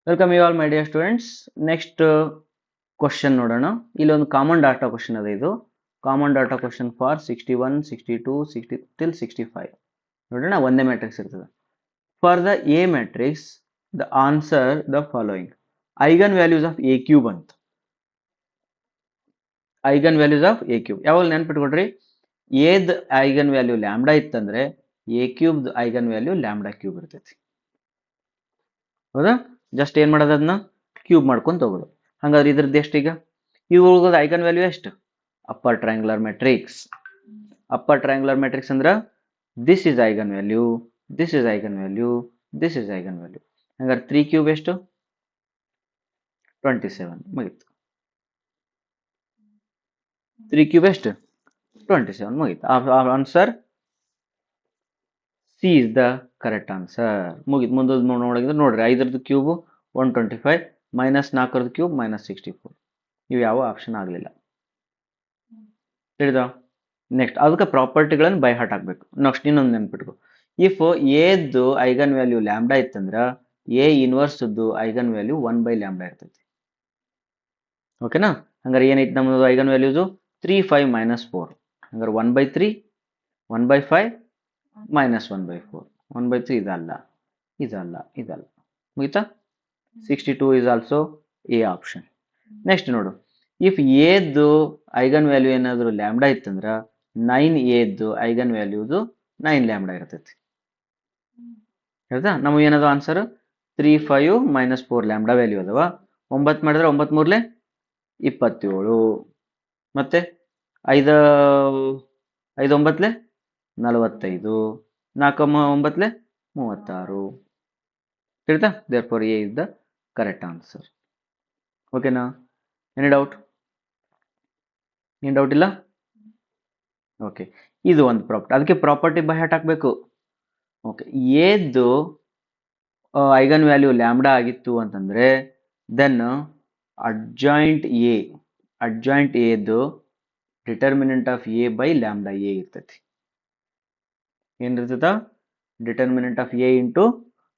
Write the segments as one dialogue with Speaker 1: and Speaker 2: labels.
Speaker 1: Welcome you all my dear students. Next question ನೋಡೋಣ. ಇಲ್ಲೊಂದು common data question ಅದ. ಇದು common data question for 61, 62, 60 till 65 ನೋಡೋಣ. ಒಂದೇ ಮ್ಯಾಟ್ರಿಕ್ಸ್ ಇರ್ತದೆ. For the A matrix the answer the following. Eigen values of A cube ಅಂತ. Eigen values of A cube ಯಾವಾಗ ನೆನ್ಪಿಟ್ಕೊಡ್ರಿ, ಎದ್ ಐಗನ್ ವ್ಯಾಲ್ಯೂ ಲ್ಯಾಂಬ್ಡಾ ಇತ್ತಂದ್ರೆ A cube eigen value lambda cube ಇರ್ತೈತಿ. ಹೌದಾ? ಜಸ್ಟ್ ಏನ್ ಮಾಡೋದು, ಅದನ್ನ ಕ್ಯೂಬ್ ಮಾಡ್ಕೊಂತ ಹೋಗೋದು. ಹಂಗಾದ್ರೆ ಇದ್ರದ್ದು ಎಷ್ಟು? ಈಗ ಇವುಗಳದ ಐಗನ್ ವ್ಯಾಲ್ಯೂ ಎಷ್ಟು? Upper triangular matrix. Upper triangular matrix ಅಂದ್ರ this is eigen value, this is eigen value, this is eigen value. ಹಂಗಾರೆ 3 ಕ್ಯೂಬ್ ಎಷ್ಟು? 27. ಮುಗೀತು. 3 ಕ್ಯೂಬ್ ಎಷ್ಟು? 27. ಮುಗೀತು. Answer C is the correct answer. ಮುಗೀತು. ಮುಂದೆ ನೋಡಿದ್ರೆ ನೋಡ್ರಿ, 5ರದ್ದು ಕ್ಯೂಬ್ 125 ಮೈನಸ್ 4ರದ್ದು ಕ್ಯೂಬ್ ಮೈನಸ್ 64. ಇವು ಯಾವ ಆಪ್ಷನ್ ಆಗಲಿಲ್ಲ. ತಿಳಿದ? ನೆಕ್ಸ್ಟ್ ಅದಕ್ಕೆ ಪ್ರಾಪರ್ಟಿಗಳನ್ನು ಬೈ ಹಾರ್ಟ್ ಹಾಕ್ಬೇಕು. ನೆಕ್ಸ್ಟ್ ಇನ್ನೊಂದು ನೆನ್ಪಿಟ್ಕೊ, ಇಫ್ ಎದ್ದು ಐಗನ್ ವ್ಯಾಲ್ಯೂ ಲ್ಯಾಂಬ್ಡಾ ಇತ್ತಂದ್ರ ಎ ಇನ್ವರ್ಸ್ದು ಐಗನ್ ವ್ಯಾಲ್ಯೂ 1/λ ಇರ್ತೈತಿ. ಓಕೆನಾ? ಹಂಗಾರೆ ಏನೈತಿ ನಮ್ಮದು ಐಗನ್ ವ್ಯಾಲ್ಯೂಸು? 3, 5, -4. ಹಂಗಾರೆ 1/3, 1/5, -1/4. 1/3 ಇದಲ್ಲ, ಇದಲ್ಲ, ಇದಲ್ಲ. ಮುಗಿತಾ? 62 is also A option. Next ನೋಡು, ಇಫ್ ಎದ್ದು ಐಗನ್ ವ್ಯಾಲ್ಯೂ ಏನಾದರೂ ಲ್ಯಾಂಬ್ಡಾ ಇತ್ತಂದ್ರ 9 ಐಗನ್ ವ್ಯಾಲ್ಯೂದು 9λ ಇರ್ತೈತಿ. ಹೌದಾ? ನಮಗೆ ಏನದು ಆನ್ಸರ್? 3, 5, -4λ ವ್ಯಾಲ್ಯೂ ಅದಾವ. 9 ಮಾಡಿದ್ರೆ 9 ಮೂರ್ಲೆ 27. ಮತ್ತೆ 5 9 45, 4 9 36. ತಿಳಿತಾ? There for A is the correct answer. ಓಕೆನಾ? Any doubt? ಏನು ಡೌಟ್ ಇಲ್ಲ? ಓಕೆ, ಇದು ಒಂದು ಪ್ರಾಪರ್ಟಿ. ಅದಕ್ಕೆ ಪ್ರಾಪರ್ಟಿ ಬೈ ಹಾರ್ಟ್ ಹಾಕಬೇಕು. ಓಕೆ, ಎದ್ದು ಐಗನ್ ವ್ಯಾಲ್ಯೂ ಲ್ಯಾಂಬ್ಡಾ ಆಗಿತ್ತು ಅಂತಂದ್ರೆ ದೆನ್ ಅಡ್ಜಾಯಿಂಟ್ ಎದ್ದು determinant of A by lambda A ಇರ್ತೈತಿ. ಏನಿರ್ತದ? Determinant of A into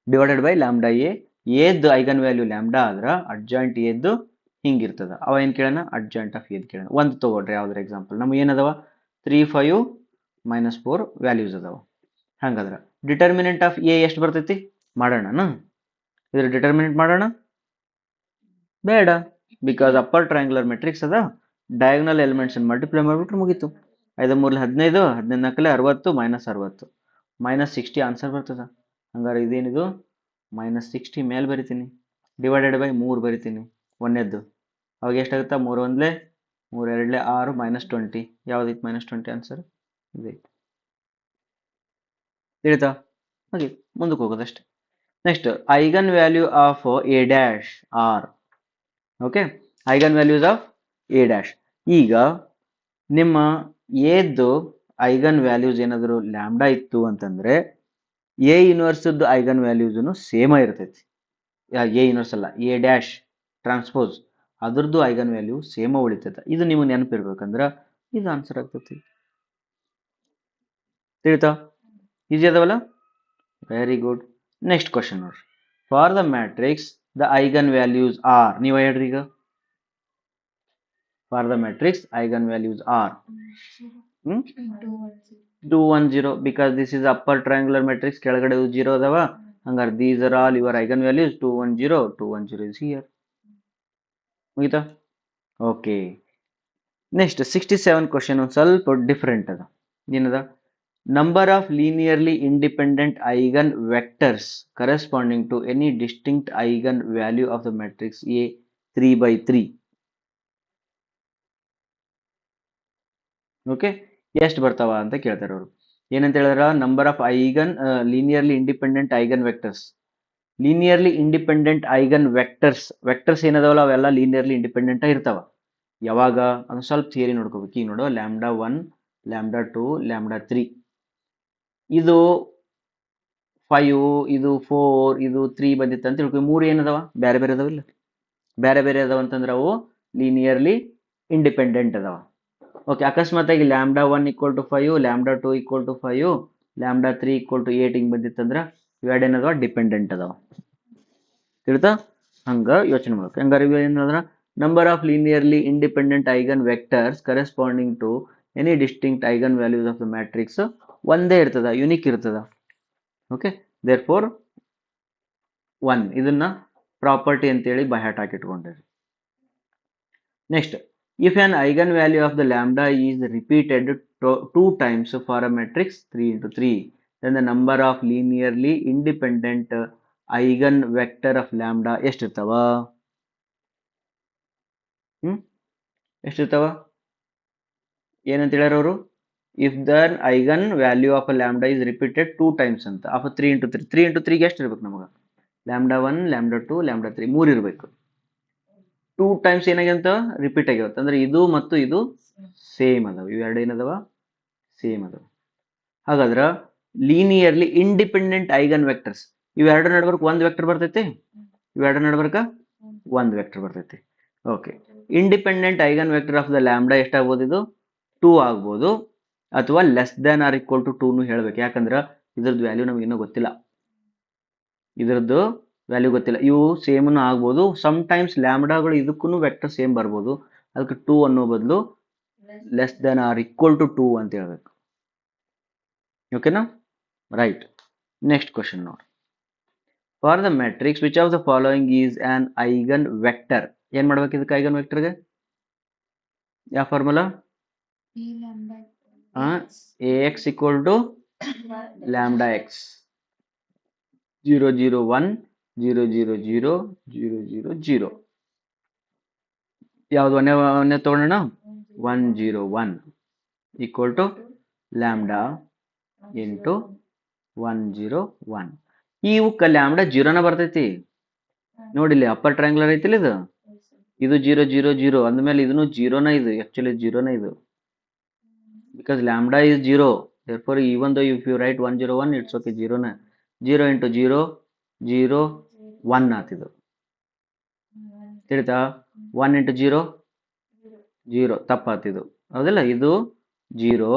Speaker 1: divided by lambda A. ಎದ್ದು ಐಗನ್ ವ್ಯಾಲ್ಯೂ ಲ್ಯಾಂಬ್ಡಾ ಆದ್ರ ಅಡ್ಜಾಯಿಂಟ್ ಎದ್ದು ಹಿಂಗಿರ್ತದ. ಅವ ಏನು ಕೇಳೋಣ? ಅಡ್ಜಾಯಿಂಟ್ ಆಫ್ ಎದ್ ಕೇಳೋಣ. ಒಂದು ತಗೊಳ್ರಿ ಯಾವ್ದಾರ ಎಕ್ಸಾಂಪಲ್. ನಮ್ಗೆ ಏನದವ? 3, 5, -4 ವ್ಯಾಲ್ಯೂಸ್ ಅದಾವ. ಹಂಗಾದ್ರೆ ಡಿಟರ್ಮಿನೆಂಟ್ ಆಫ್ ಎ ಎಷ್ಟು ಬರ್ತೈತಿ? ಮಾಡೋಣ. ಇದ್ರ ಡಿಟರ್ಮಿನೆಂಟ್ ಮಾಡೋಣ? ಬೇಡ, ಬಿಕಾಸ್ ಅಪ್ಪರ್ ಟ್ರಯಾಂಗುಲರ್ ಮೆಟ್ರಿಕ್ಸ್ ಅದ. ಡಯಾಗ್ನಲ್ ಎಲಿಮೆಂಟ್ಸ್ ಮಲ್ಟಿಪ್ಲೈ ಮಾಡಿಬಿಟ್ರೆ ಮುಗೀತು. 5 3 15, 15 4 60, -60 -60 ಆನ್ಸರ್ ಬರ್ತದ. ಹಂಗಾರೆ ಇದೇನಿದು? -60 ಮೇಲೆ ಬರಿತೀನಿ, ಡಿವೈಡೆಡ್ ಬೈ 3 ಬರಿತೀನಿ ಒಂದೇದ್ದು. ಅವಾಗ ಎಷ್ಟಾಗುತ್ತಾ? 3 1 3 2 6 -20. ಯಾವ್ದೈತಿ -20 ಆನ್ಸರ್? ಇದೈತಿ. ತಿಳಿತಾ? ಹಾಗೆ ಮುಂದಕ್ಕೆ ಹೋಗೋದಷ್ಟೇ. Next eigen value of A dash are. Okay, eigen values of A dash. ಈಗ ನಿಮ್ಮ ಎದ್ದು ಐಗನ್ ವ್ಯಾಲ್ಯೂಸ್ ಏನಾದರೂ ಲ್ಯಾಂಬ್ಡಾ ಇತ್ತು ಅಂತಂದ್ರೆ ಎ ಇನ್ವರ್ಸ್ದು ಐಗನ್ ವ್ಯಾಲ್ಯೂಸ್ನು ಸೇಮ್ ಇರ್ತೈತಿ. ಎ ಇನ್ವರ್ಸ್ ಅಲ್ಲ, ಎ ಡ್ಯಾಶ್ ಟ್ರಾನ್ಸ್ಪೋಸ್, ಅದ್ರದ್ದು ಐಗನ್ ವ್ಯಾಲ್ಯೂ ಸೇಮ್ ಉಳಿತೈತೆ. ಇದು ನಿಮಗೆ ನೆನಪಿರ್ಬೇಕಂದ್ರ ಇದು ಆನ್ಸರ್ ಆಗ್ತೈತಿ. ತಿಳಿತಾ? ಈಸಿ ಅದಾವಲ್ಲ? Very good. ನೆಕ್ಸ್ಟ್ ಕ್ವಶನ್ ನೋಡ್ರಿ. For the matrix the eigen values are. ನೀವು ಹೇಳ್ರಿ ಈಗ. For the matrix eigen values are 2 1 0, because this is upper triangular matrix. ಕೆಳಗಡೆ 0 ಅದಾವ. ಹಂಗಾರೆ these are all your eigen values. 2 1 0, 2 1 0 is here. ಮುಗಿತಾ? Okay, next 67 question ಒಂದು ಸ್ವಲ್ಪ ಡಿಫ್ರೆಂಟ್ ಅದ. ಏನದ? Number of linearly independent eigen vectors corresponding to any distinct eigen value of the matrix A 3/3. Okay, ಎಷ್ಟು ಬರ್ತಾವ ಅಂತ ಕೇಳ್ತಾರೆ ಅವರು. ಏನಂತ ಹೇಳಿದ್ರ? Number of eigen linearly independent eigen vectors. Linearly independent eigen vectors ಏನದಾವಲ್ಲ ಅವೆಲ್ಲ ಲೀನಿಯರ್ಲಿ ಇಂಡಿಪೆಂಡೆಂಟ್ ಇರ್ತಾವ. ಯಾವಾಗ? ಅದು ಸ್ವಲ್ಪ ಥಿಯರಿ ನೋಡ್ಕೋಬೇಕು. ಈಗ ನೋಡು, λ1, λ2, λ3. ಇದು 5, ಇದು 4, ಇದು 3 ಬಂದಿತ್ತು ಅಂತ ತಿಳ್ಕೊ. 3 ಏನದಾವ? ಬೇರೆ ಬೇರೆ ಅದಾವಿಲ್ಲ? ಬೇರೆ ಬೇರೆ ಅದಾವ ಅಂತಂದ್ರೆ ಅವು ಲೀನಿಯರ್ಲಿ ಇಂಡಿಪೆಂಡೆಂಟ್ ಅದಾವ. ಓಕೆ, ಅಕಸ್ಮಾತಾಗಿ λ1 = 5, λ2 = 5, λ3 = 8 ಹಿಂಗೆ ಬಂದಿತ್ತಂದ್ರೆ ಇವೆರಡೇನದಾವ? ಡಿಪೆಂಡೆಂಟ್ ಅದಾವ. ತಿಳಿತಾ? ಹಂಗ ಯೋಚನೆ ಮಾಡ್ಬೇಕು. ಹಂಗಾರೆ ಇವು ಏನು ಹೇಳಿದ್ರ number of linearly independent eigen vectors corresponding to any distinct eigen values of the matrix ಒಂದೇ ಇರ್ತದ, ಯುನಿಕ್ ಇರ್ತದ. ಓಕೆ, ದೇರ್ ಫೋರ್ 1 ಇದನ್ನ ಪ್ರಾಪರ್ಟಿ ಅಂತೇಳಿ ಬೈ ಹಾರ್ಟ್ ಹಾಕಿಟ್ಕೊಂಡಿರಿ. Next, if an eigenvalue of the lambda is repeated 2 times for a matrix 3 into 3, then the number of linearly independent eigenvector of lambda ಎಷ್ಟಿರ್ತಾವ? ಎಷ್ಟಿರ್ತಾವ ಏನಂತ ಹೇಳ್ಯಾರ ಅವರು? If the eigen value of a lambda is repeated 2 times ಅಂತ, of 3 into 3, 3 into 3 ಎಷ್ಟು ಇರ್ಬೇಕು ನಮಗೆ? Lambda 1, lambda 2, lambda 3 3 ಇರಬೇಕು. 2 times ಏನಾಗ್ಯಂತ repeat ಆಗಿರುತ್ತೆ ಅಂದ್ರೆ ಇದು ಮತ್ತು ಇದು ಸೇಮ್ ಅದಾವ. ಇವೆರಡು ಏನದವ? ಸೇಮ್ ಅದಾವ. ಹಾಗಾದ್ರೆ ಲೀನಿಯರ್ಲಿ ಇಂಡಿಪೆಂಡೆಂಟ್ ಐಗನ್ ವೆಕ್ಟರ್ಸ್ ಇವೆರಡು ನಡ್ಬರ್ಕ್ ಒಂದು ವೆಕ್ಟರ್ ಬರ್ತೈತಿ, ಇವೆರಡು ನಡ್ಬರ್ಕ ಒಂದು ವೆಕ್ಟರ್ ಬರ್ತೈತಿ. Okay, independent eigen vector of the lambda ಎಷ್ಟಾಗ್ಬೋದು? ಇದು 2 ಆಗ್ಬೋದು, ಅಥವಾ less than or equal to 2 ಹೇಳ್ಬೇಕು. ಯಾಕಂದ್ರೆ ಇದ್ರದ್ದು ವ್ಯಾಲ್ಯೂ ನಮ್ಗೆ ಇನ್ನೂ ಗೊತ್ತಿಲ್ಲ, ಇದ್ರದ್ದು ವ್ಯಾಲ್ಯೂ ಗೊತ್ತಿಲ್ಲ. ಇವು ಸೇಮ್ನು ಆಗ್ಬೋದು, ಸಮ್ ಟೈಮ್ಸ್ ಲ್ಯಾಂಬ್ಡಾಗಳು ಇದಕ್ಕೂ ವೆಕ್ಟರ್ ಸೇಮ್ ಬರ್ಬೋದು. ಅದಕ್ಕೆ 2 ಅನ್ನೋ ಬದಲು less than or equal to 2 ಅಂತ ಹೇಳ್ಬೇಕು. ಓಕೆನಾ? ರೈಟ್. ನೆಕ್ಸ್ಟ್ ಕ್ವಶನ್ ನೋಡಿ. For the matrix which of the following is an eigen vector. ಏನ್ ಮಾಡ್ಬೇಕು ಇದಕ್ಕೆ? ಐಗನ್ ವೆಕ್ಟರ್ಗೆ ಯಾವ formula? ax equal to lambda x 0 0 1 0 0 0 0 0 0. ಯಾವ್ದು ಒಂದೇ ತಗೊಳ್ಳೋಣ? 1 0 1 equal to lambda into 1 0 1. ಇವಕ್ಕೆ ಲ್ಯಾಂಬ್ಡಾ 0ನ ಬರ್ತೈತಿ ನೋಡಿಲ್ಲಿ, ಅಪ್ಪರ್ ಟ್ರಯಾಂಗ್ಯುಲರ್ ಐತಿಲ್ಲ ಇದು, ಇದು 0 0 0 ಅಂದ್ಮೇಲೆ ಇದನ್ನು 0ನ, ಇದು ಆಕ್ಚುಲಿ 0ನ ಇದು, because lambda is 0, therefore even though if you write 1 0 1 it's okay, 0ನ 0 into 0 0 1 ಆತಿದು ತಿಳಿತಾ? 1 into 0 0 ತಪ್ಪಾತಿದು ಹೌದಲ್ಲ? ಇದು 0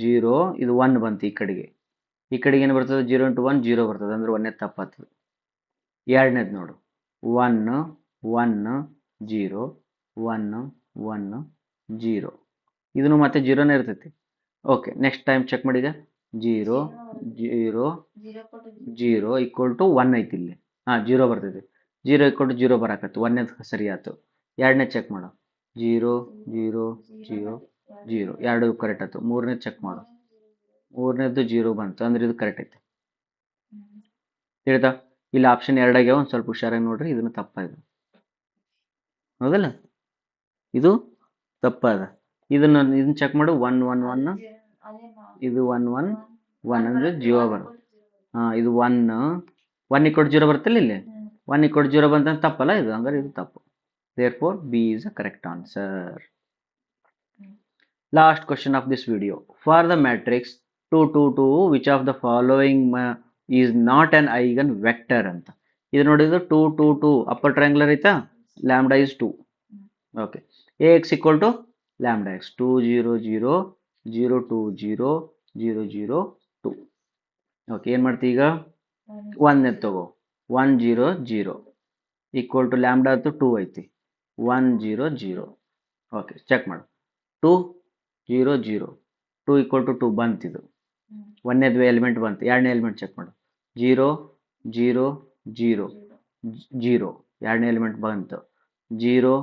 Speaker 1: 0 ಇದು 1 ಬಂತು, ಈ ಕಡೆಗೆ ಏನು ಬರ್ತದೆ? 0 into 1 0 ಬರ್ತದೆ, ಅಂದ್ರೆ ಒಂದೇ ತಪ್ಪಾಗ್ತದೆ. ಎರಡನೇದು ನೋಡು, 1 1 0 1 1 0, ಇದನ್ನು ಮತ್ತೆ 0ನೇ ಇರ್ತೈತಿ. ಓಕೆ, ನೆಕ್ಸ್ಟ್ ಟೈಮ್ ಚೆಕ್ ಮಾಡಿದ 0 0 0 ಈಕ್ವಲ್ ಟು 1 ಐತಿ ಇಲ್ಲಿ. 0 ಬರ್ತೈತಿ. 0 ಈಕ್ವಲ್ ಟು 0 ಬರಾಕತ್ತು, ಒಂದನೇದು ಸರಿ ಆಯ್ತು. ಎರಡನೇ ಚೆಕ್ ಮಾಡು, 0 0 0 0, ಎರಡು ಕರೆಕ್ಟ್ ಆಯ್ತು. ಮೂರನೇ ಚೆಕ್ ಮಾಡು, ಮೂರನೇದು 0 ಬಂತು, ಅಂದ್ರೆ ಇದು ಕರೆಕ್ಟ್ ಐತಿ. ತಿಳಿತಾ? ಇಲ್ಲಿ ಆಪ್ಷನ್ ಎರಡಾಗ್ಯಾವ, ಒಂದು ಸ್ವಲ್ಪ ಹುಷಾರಾಗಿ ನೋಡ್ರಿ, ಇದನ್ನು ತಪ್ಪಾಗಿದೆ ಹೌದಲ್ಲ? ಇದು ತಪ್ಪಾದ. ಇದನ್ನ ಚೆಕ್ ಮಾಡು, 1 1 1, ಇದು 1 1 1 ಅಂದ್ರೆ 0 ಬರುತ್ತೆ. ಇದು 1 1 ಈಕ್ವಲ್ 0 ಬರುತ್ತಲ್ಲ, ಇಲ್ಲಿ 1 ಈಕ್ವಲ್ 0 ಬಂತ ತಪ್ಪಲ್ಲ ಇದು, ಹಂಗಾರೆ ಇದು ತಪ್ಪು. therefore B is a correct answer. Last question of this video. For the matrix 2 2 2, which of the following is not an eigen vector ಅಂತ. ಇದು ನೋಡಿದ್ರೆ 2 2 2 ಅಪ್ಪರ್ ಟ್ರಯಾಂಗ್ಯುಲರ್ ಐತಾ, lambda is 2. Okay, ax equal to lambda x 2 0 0 0 2 0 0 0 2. Okay, ಏನು ಮಾಡ್ತೀವಿ ಈಗ? 1 ತಗೋ, 1 0 0 equal to lambda ಅಂತೂ 2 ಐತಿ, 1 0 0. ಓಕೆ, ಚೆಕ್ ಮಾಡು, 2 0 0 2 ಈಕ್ವಲ್ ಟು 2 ಬಂತಿದು, ಒಂದನೇದು ಎಲಿಮೆಂಟ್ ಬಂತು. ಎರಡನೇ ಎಲಿಮೆಂಟ್ ಚೆಕ್ ಮಾಡು, 0 0 0 0, ಎರಡನೇ ಎಲಿಮೆಂಟ್ ಬಂತು. 0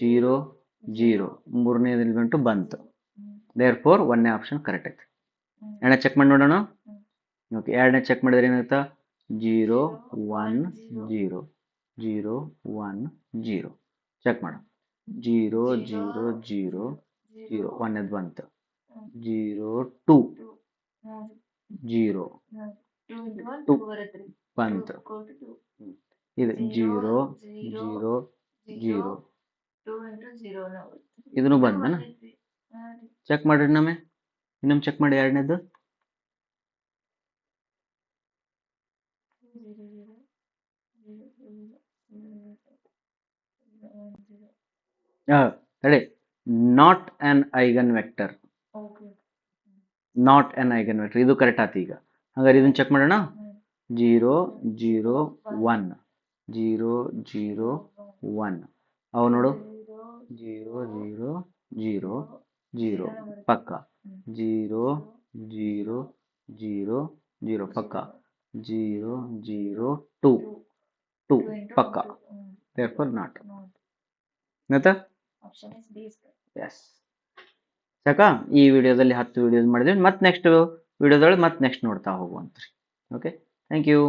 Speaker 1: 0 0, ಮೂರನೇ ಎಲಿಮೆಂಟು ಬಂತು. therefore ಒಂದನೇ ಆಪ್ಷನ್ ಕರೆಕ್ಟ್ ಐತಿ. ಎರಡನೇ ಚೆಕ್ ಮಾಡಿ ನೋಡೋಣ. ಓಕೆ, ಎರಡನೇ ಚೆಕ್ ಮಾಡಿದ್ರೆ ಏನಾಗುತ್ತಾ? 0 1 0 0 1 0. ಚೆಕ್ ಮಾಡು, 0 0 0 0, ಒಂದನೇದು ಬಂತು. 0 2 0 2 ಬಂತು. ಇದು 0 0 0, ಇದನ್ನು ಬಂದನ? ಚೆಕ್ ಮಾಡ್ರಿ ಇನ್ನೊಮ್ಮೆ ಚೆಕ್ ಮಾಡಿ. ಎರಡನೇದು ತಡಿ, not on eigen vector, not on eigen vector, ಇದು ಕರೆಕ್ಟ್ ಆಯ್ತು. ಈಗ ಹಾಗಾದ್ರೆ ಇದನ್ನ ಚೆಕ್ ಮಾಡೋಣ. 0 0 1, 0 0 1 ಅವು ನೋಡು 0 0 0 0 ಪಕ್ಕ 0 0 0 0 ಪಕ್ಕ 0 0 2 2 ಪಕ್ಕ therefore not ಆಯ್ತಾ ಎಸ್ ಸಾಕಾ ಈ ವಿಡಿಯೋದಲ್ಲಿ 10 ವಿಡಿಯೋಸ್ ಮಾಡಿದ್ವಿ ಮತ್ತೆ ನೆಕ್ಸ್ಟ್ ವಿಡಿಯೋದೊಳಗೆ ಮತ್ತೆ ನೆಕ್ಸ್ಟ್ ನೋಡ್ತಾ ಹೋಗುವಂತ್ರಿ ಓಕೆ ಥ್ಯಾಂಕ್ ಯು